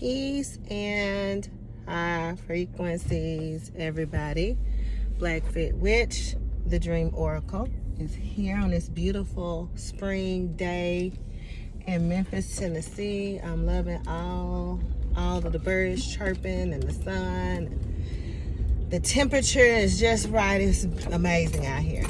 Peace and high frequencies, everybody. Blackfit Witch, the Dream Oracle, is here on this beautiful spring day in Memphis, Tennessee. I'm loving all of the birds chirping and the sun. The temperature is just right. It's amazing out here.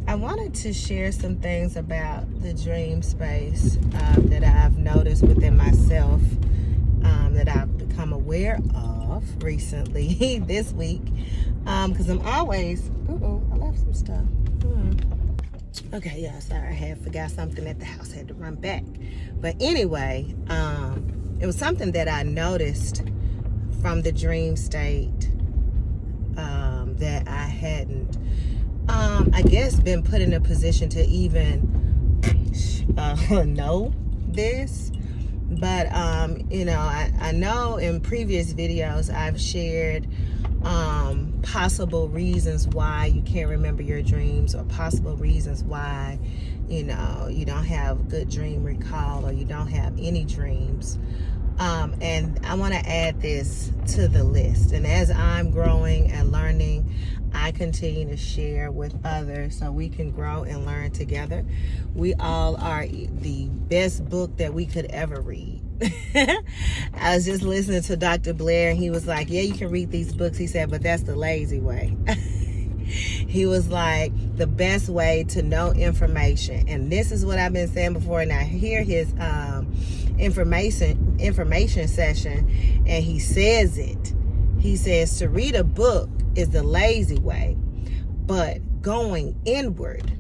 I wanted to share some things about the dream space that I've noticed within myself, that I've become aware of recently this week, because I'm always, I left some stuff. Okay, yeah, sorry, I had forgot something at the house, had to run back. But anyway, it was something that I noticed from the dream state that I hadn't, I guess, been put in a position to even know this. But I know in previous videos I've shared possible reasons why you can't remember your dreams, or possible reasons why you don't have good dream recall, or you don't have any dreams. And I want to add this to the list. And as I'm growing and learning, I continue to share with others so we can grow and learn together. We all are the best book that we could ever read. I was just listening to Dr. Blair, and he was like, yeah, you can read these books. He said, but that's the lazy way. He was like, the best way to know information. And this is what I've been saying before, and I hear his information session, and he says it. He says to read a book is the lazy way, but going inward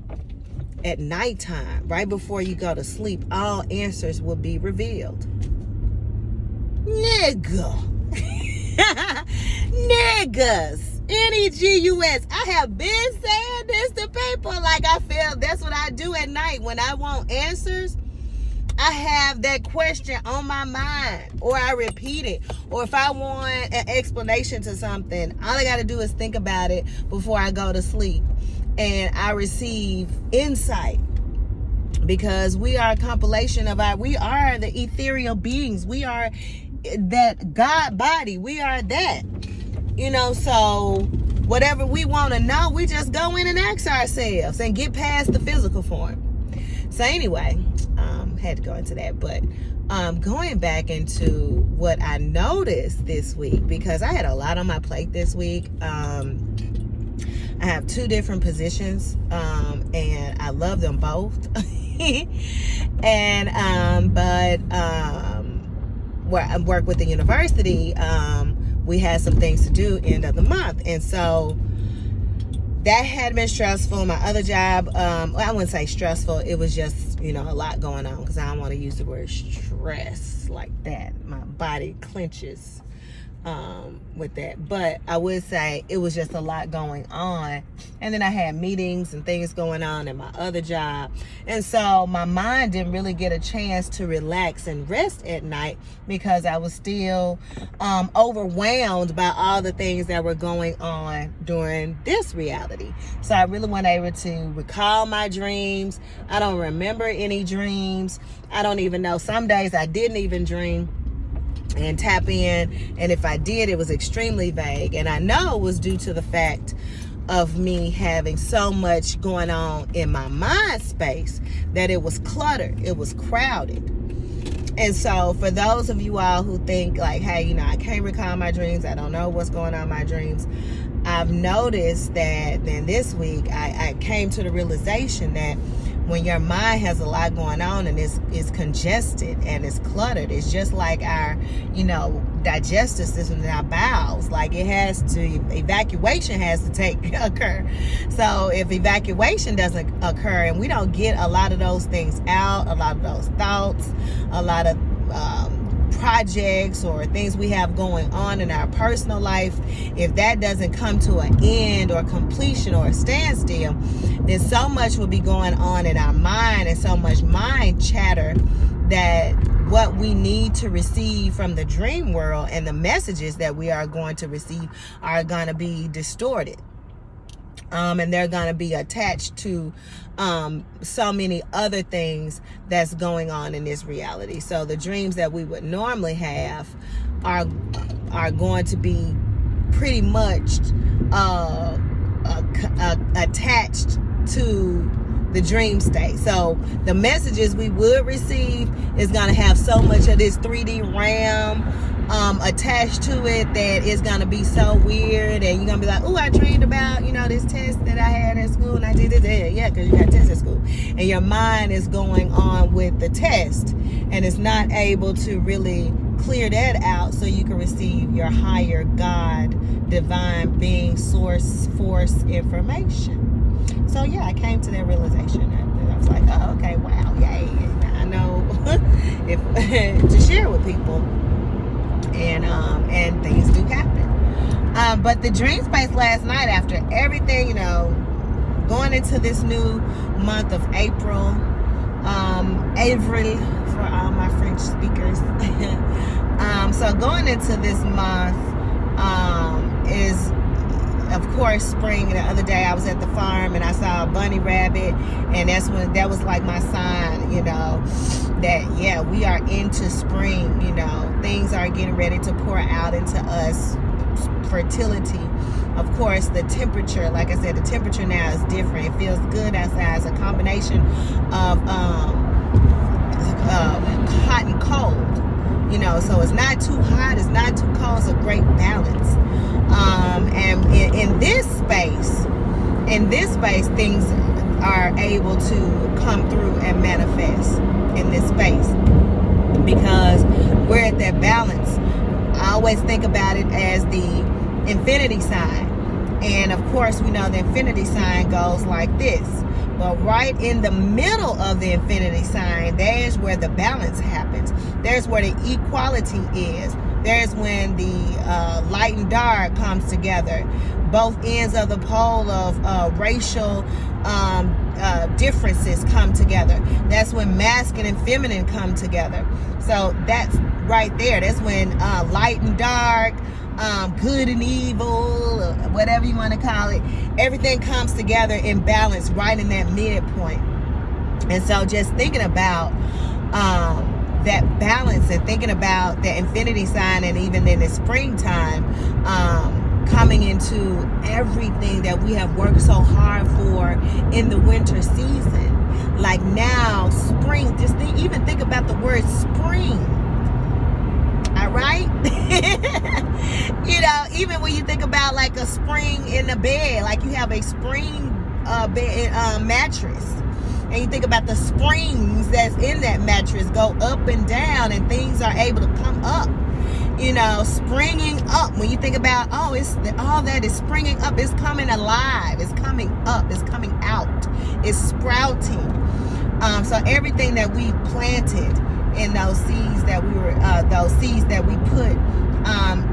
at nighttime, right before you go to sleep, all answers will be revealed. Niggas, N-E-G-U-S. I have been saying this to people. Like, I feel that's what I do at night when I want answers. I have that question on my mind, or I repeat it, or if I want an explanation to something, all I got to do is think about it before I go to sleep, and I receive insight, because we are a compilation of we are the ethereal beings. We are that God body. We are that, so whatever we want to know, we just go in and ask ourselves and get past the physical form. So anyway, had to go into that, but going back into what I noticed this week, because I had a lot on my plate this week. I have two different positions, and I love them both. And where I work with the university, we had some things to do end of the month, and so that had been stressful. My other job, I wouldn't say stressful. It was just, a lot going on, because I don't want to use the word stress like that. My body clenches with that. But I would say it was just a lot going on. And then I had meetings and things going on in my other job. And so my mind didn't really get a chance to relax and rest at night, because I was still overwhelmed by all the things that were going on during this reality. So I really wasn't able to recall my dreams. I don't remember any dreams. I don't even know. Some days I didn't even dream and tap in, and if I did, it was extremely vague. And I know it was due to the fact of me having so much going on in my mind space that it was cluttered, it was crowded. And so for those of you all who think like, hey, I can't recall my dreams, I don't know what's going on in my dreams, I've noticed that then this week I came to the realization that when your mind has a lot going on and it's congested and it's cluttered, it's just like our, digestive system and our bowels. Like, evacuation has to occur. So if evacuation doesn't occur and we don't get a lot of those things out, a lot of those thoughts, a lot of projects or things we have going on in our personal life, if that doesn't come to an end or completion or a standstill, then so much will be going on in our mind, and so much mind chatter, that what we need to receive from the dream world and the messages that we are going to receive are going to be distorted. And they're going to be attached to so many other things that's going on in this reality. So the dreams that we would normally have are going to be pretty much attached to the dream state. So the messages we would receive is going to have so much of this 3D realm attached to it that it's going to be so weird, and you're going to be like, oh, I dreamed about, this test that I had at school, and I did it. Yeah, because you got tests at school. And your mind is going on with the test, and it's not able to really clear that out so you can receive your higher God, divine being, source, force information. So yeah, I came to that realization, and I was like, oh, okay, wow, yay. I know if to share with people, and things do happen. But the dream space last night, after everything, going into this new month of April for all my French speakers. So going into this month is, of course, spring. The other day I was at the farm and I saw a bunny rabbit, and that was like my sign, that yeah, we are into spring. Things are getting ready to pour out into us. Fertility, of course, the temperature, like I said, the temperature now is different. It feels good outside. It's a combination of hot and cold. So it's not too hot, it's not too cold. It's a great balance. And in this space, things are able to come through and manifest in this space because we're at that balance. I always think about it as the infinity sign. And of course, we know the infinity sign goes like this. But right in the middle of the infinity sign, there's where the balance happens. There's where the equality is. There's when the light and dark comes together. Both ends of the pole of racial differences come together. That's when masculine and feminine come together. So that's right there. That's when light and dark, good and evil, whatever you want to call it, everything comes together in balance right in that midpoint. And so just thinking about that balance and thinking about the infinity sign, and even in the springtime, coming into everything that we have worked so hard for in the winter season. Like now, spring, even think about the word spring. All right? Even when you think about like a spring in the bed, like you have a spring bed mattress, and you think about the springs that's in that mattress go up and down, and things are able to come up. Springing up. When you think about, all that is springing up, it's coming alive, it's coming up, it's coming out, it's sprouting. So everything that we planted in those seeds that we put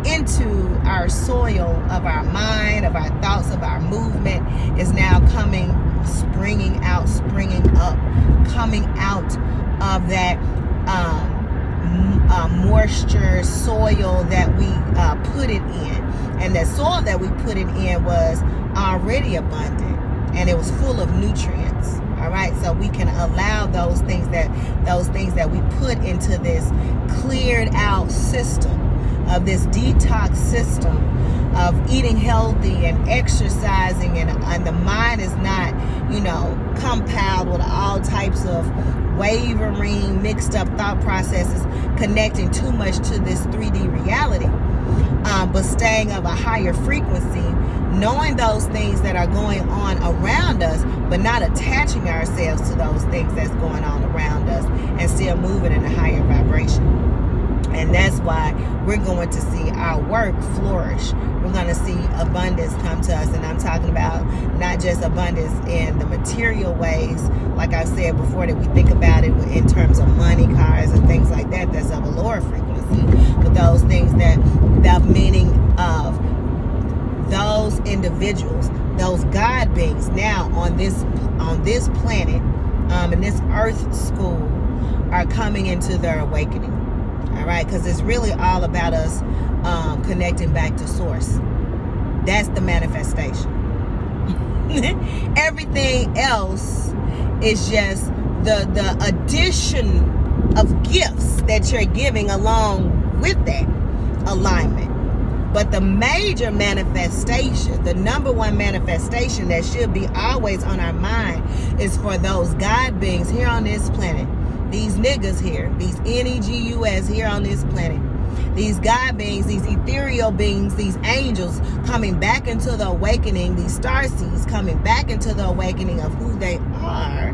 into our soil of our mind, of our thoughts, of our movement, is now springing up, coming out of that moisture soil that we put it in. And the soil that we put it in was already abundant, and it was full of nutrients. All right, so we can allow those things that we put into this cleared out system, of this detox system of eating healthy and exercising, and the mind is not, compiled with all types of wavering, mixed up thought processes, connecting too much to this 3D reality, but staying of a higher frequency, knowing those things that are going on around us, but not attaching ourselves to those things that's going on around us, and still moving in a higher vibration. And that's why we're going to see our work flourish. We're going to see abundance come to us. And I'm talking about not just abundance in the material ways, like I've said before, that we think about it in terms of money, cars, and things like that, that's of a lower frequency. But those things that the meaning of those individuals, those God beings now on this planet, in this earth school, are coming into their awakening. All right, because it's really all about us connecting back to source. That's the manifestation. Everything else is just the addition of gifts that you're giving along with that alignment. But the major manifestation, the number one manifestation that should be always on our mind, is for those God beings here on this planet. These niggas here, these NEGUS here on this planet. These God beings, these ethereal beings, these angels coming back into the awakening, these starseeds coming back into the awakening of who they are,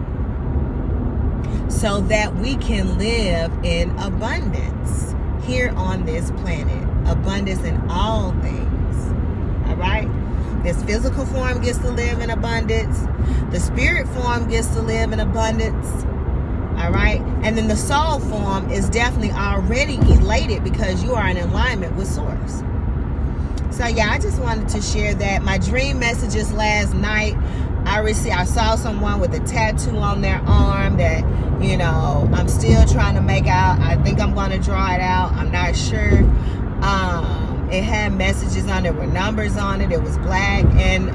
so that we can live in abundance here on this planet. Abundance in all things. All right? This physical form gets to live in abundance. The spirit form gets to live in abundance. All right? And then the soul form is definitely already elated because you are in alignment with Source. So yeah, I just wanted to share that. My dream messages last night, I saw someone with a tattoo on their arm that, you know, I'm still trying to make out. I think I'm going to draw it out. I'm not sure. It had messages on it with numbers on it. It was black and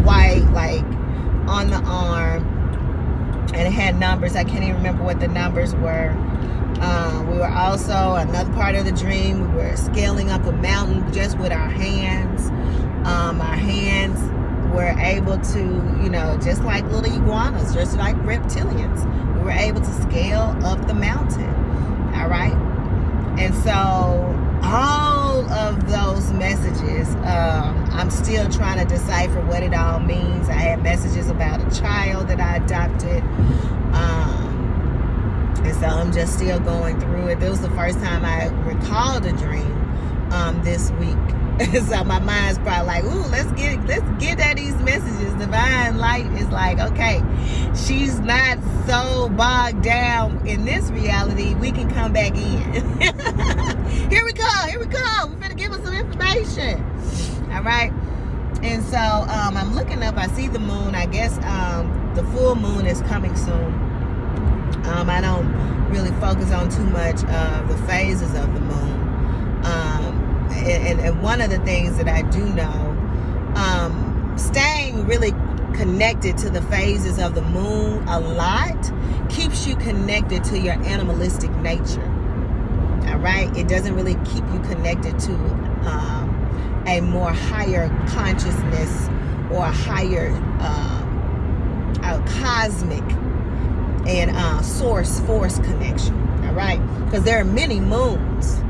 white, like on the arm, and it had numbers. I can't even remember what the numbers were. We were also, another part of the dream, we were scaling up a mountain just with our hands. Our hands were able to, you know, just like little iguanas, just like reptilians, we were able to scale up the mountain. All right. And so all of those messages, I'm still trying to decipher what it all means. I had messages about a child that I adopted. And so I'm just still going through it. This was the first time I recalled a dream this week. So my mind's probably like, ooh, let's get at these messages. Divine light is like, okay, she's not so bogged down in this reality. We can come back in. Here we go. We're gonna give us some information. All right. And so I'm looking up. I see the moon. I guess the full moon is coming soon. I don't really focus on too much of the phases of the moon. And one of the things that I do know, staying really connected to the phases of the moon a lot keeps you connected to your animalistic nature. All right? It doesn't really keep you connected to a more higher consciousness or a higher cosmic and source force connection. All right? Because there are many moons.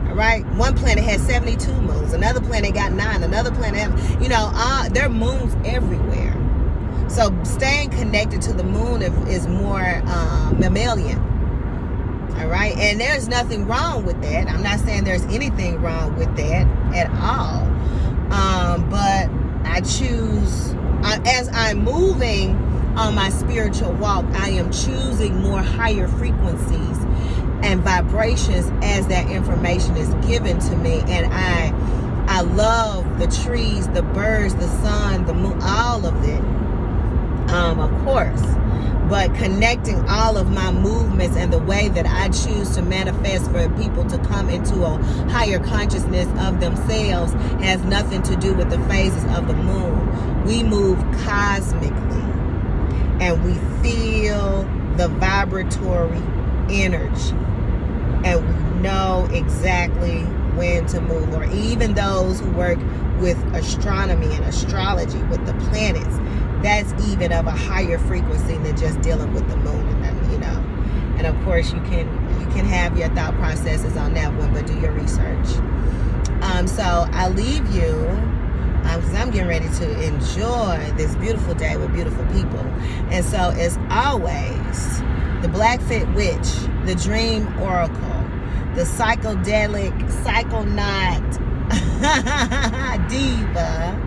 All right, one planet has 72 moons. Another planet got 9. Another planet, you know, there are moons everywhere. So staying connected to the moon is more mammalian. All right, and there's nothing wrong with that. I'm not saying there's anything wrong with that at all. But I choose, as I'm moving on my spiritual walk, I am choosing more higher frequencies and vibrations as that information is given to me. And I love the trees, the birds, the sun, the moon, all of it, of course. But connecting all of my movements and the way that I choose to manifest for people to come into a higher consciousness of themselves has nothing to do with the phases of the moon. We move cosmically and we feel the vibratory energy. And we know exactly when to move. Or even those who work with astronomy and astrology with the planets, that's even of a higher frequency than just dealing with the moon. And, you know, and of course you can have your thought processes on that one, but do your research. So I leave you because I'm getting ready to enjoy this beautiful day with beautiful people. And so as always, the Blackfoot Witch, the Dream Oracle, the psychedelic, psychonaut diva,